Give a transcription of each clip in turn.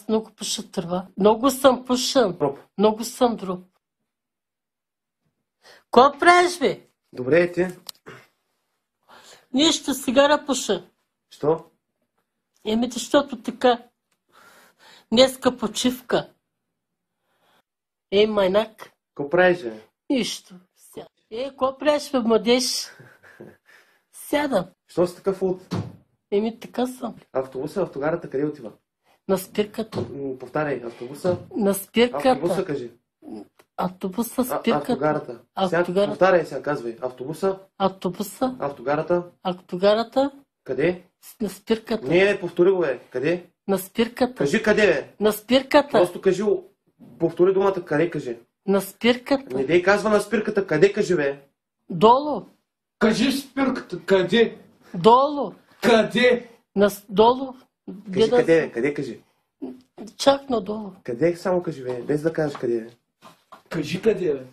Аз много пуша тръва. Много съм пушен. Дроп. Много съм дроп. Какво правиш, бе? Добре е ти. Нищо, сигара пуша. Що? Защото така. Днеска почивка. Майнак. Какво правиш, бе? Нищо. Какво правиш, бе, младеж? Сядам. Що си такъв от Така съм. автобуса, автогарата, къде отива? На спирката. Повтаряй, автобуса. На спирката. Автобуса, кажи. Автобуса, спирката. Автогарата. Автогарата. Повтаряй сега, казвай. Автобуса. Автобуса. Автогарата. Автогарата. Къде? На спирката. Не, повтори го, бе. Къде? На спирката. Кажи къде, бе. На спирката. Просто кажи, повтори думата, къде кажи. На спирката. Не дей казва на спирката, къде кажи, бе. Долу. Кажи спирката, къде? Долу. Къде? Долу. Кажи къде, бе. Къде кажи. Чак надолу. Къде само кажи, бе. Без да кажеш къде, бе. Кажи къде,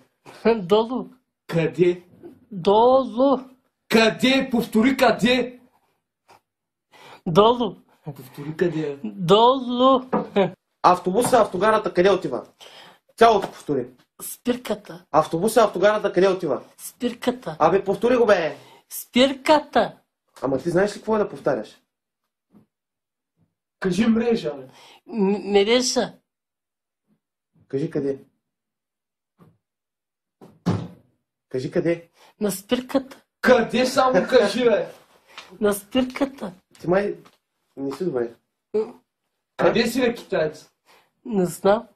бе. Долу. Къде? Долу. Къде? Повтори къде? Долу. Повтори къде, бе. Долу. Автобуса, автогарата, къде отива? Цялото повтори. Спирката. Автобуса, автогарата, къде отива? Спирката. Абе, повтори го, бе. Спирката. Ама ти знаеш ли какво е да повтаряш? Кажи мрежа, бе. Мережа. Кажи къде. Кажи къде. На спирката. Къде само кажи, бе. На спирката. Ти май не си добре. Къде си, бе, китаец? Не знам.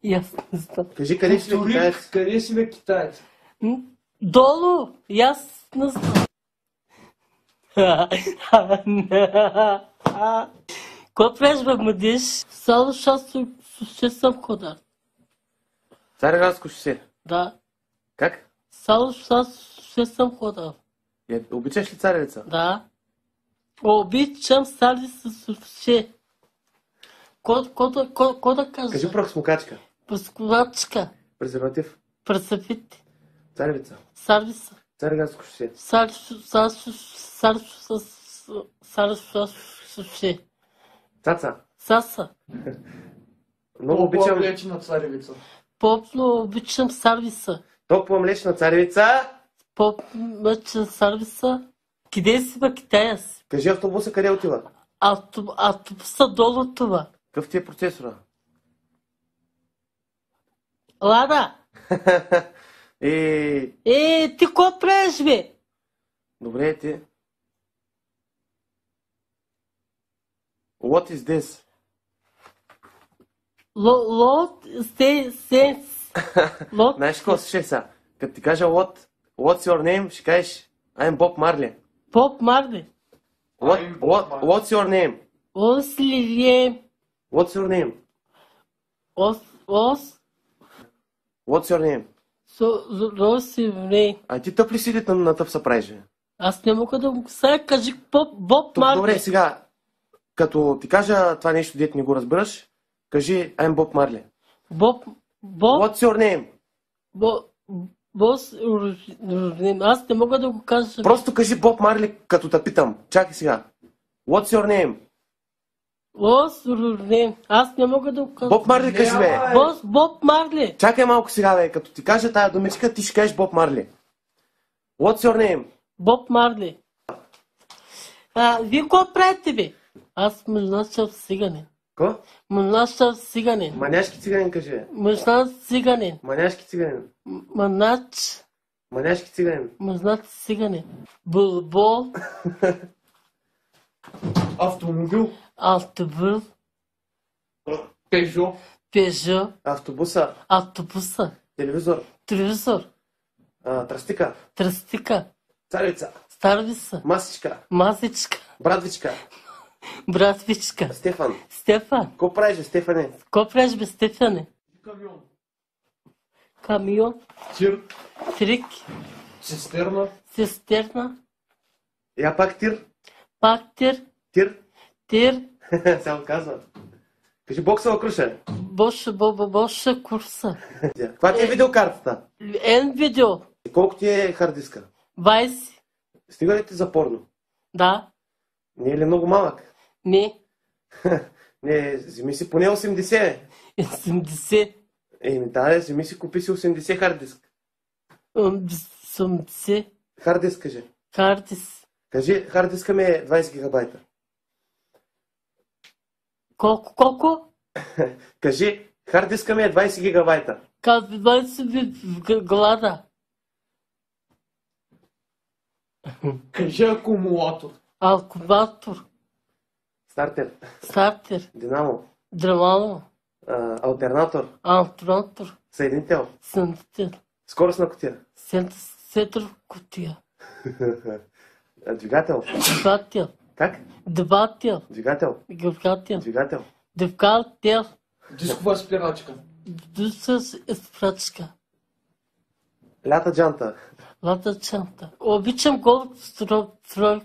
И аз не знам. Кажи къде си, бе, Повтори, китаец. къде си, бе, китаец? Долу. И аз не знам. Какво правиш, бе, младеж? Само ще съм хода. Цареградско шосе. Да. Как? Само ще съм хода. Обичаш ли царевица? Да. Обичам сали с ще. Ко да кажа? Кажи прахосмокачка. Пръскувачка. Презерватив. Пръсъфит. Царевица. Сарвиса. Цареградско шосе. Ще. Цаца. Саса. Много обичам По-облечена царевица. Попно обичам сарвиса. топла млечна царевица. Попмъчен сарвиса. Къде си, бе, китаец? Кажи автобуса, къде отива? Автобуса долу това. Какъв ти е процесора? Лада. Ти какво правиш, бе? Добре е ти. What is this? Знаеш какво ще сега? Като ти кажа what's your name, ще кажеш I'm Bob Marley. Боб Марли. What's your name? Ослием. What's your name? What's your name? Росивре. А ти тъп ли си на тъп се правиш, бе? Аз не мога да го сега кажи Боб Марли. Добре, сега, като ти кажа това нещо, дете не го разбираш, кажи I'm Bob Marley. Боб. What's your name? Аз не мога да го кажа. Просто кажи Боб Марли, като те питам. Чакай сега. What's your name? Аз не мога да го кажа. Боб Марли кажи, бе. Боб Марли. Чакай малко сега, бе. Като ти кажа тая думичка, ти ще кажеш Боб Марли. What's your name? Боб Марли. Вие какво правите, бе? Аз мъжнашав циганин. Ко? Мъжнашав циганин. Маняшки циганин, кажи, бе. Мъжнаш циганин. Маняшки циганин. Маняшки циганин. Мъжнаш циганин. Булбол. Автомобил. Автобус. Пежо. Пежо. Автобуса. Автобуса. Телевизор. Телевизор. Тръстика. Тръстика. Царевица. Старвиса. Масичка. Масичка. Братвичка. Братвичка. Стефан. Стефан. Какво правиш, бе, Стефане? Какво правиш, бе, Стефане? Камион. Камион. Тир. Трик. Цистерна. Цистерна. Я пак тир. Пак тир. Тир. Тир. Само казва. Кажи боксова круша. Боша курса. Каква ти е видеокартата? Видео. Колко ти е хард диска? 20. Стига ли ти за порно? Да. Не е ли много малък? Не. Не, вземи си поне 80. 70. Еми, да, вземи си, купи си 80 хард диск. 80. Хард диск, кажи. Картис. Кажи, хард диска ми е 20 гигабайта. Колко? Кажи, хард диска ми е 20 гигабайта. Казвай си в глада. Кажи акумулатор. Алкубатор. Стартер, Стартер. динамо, Драмално. алтернатор, Алтронатор. съединител, Синтетер. скоростна кутия, Сетър кутия. двигател. Двигател. Как? Двигател. Двигател, Двигател. двигател, Двигател. Дискова спирачка. Дуса с изпрачка. лята джанта. Лата чанта. Обичам гол строй.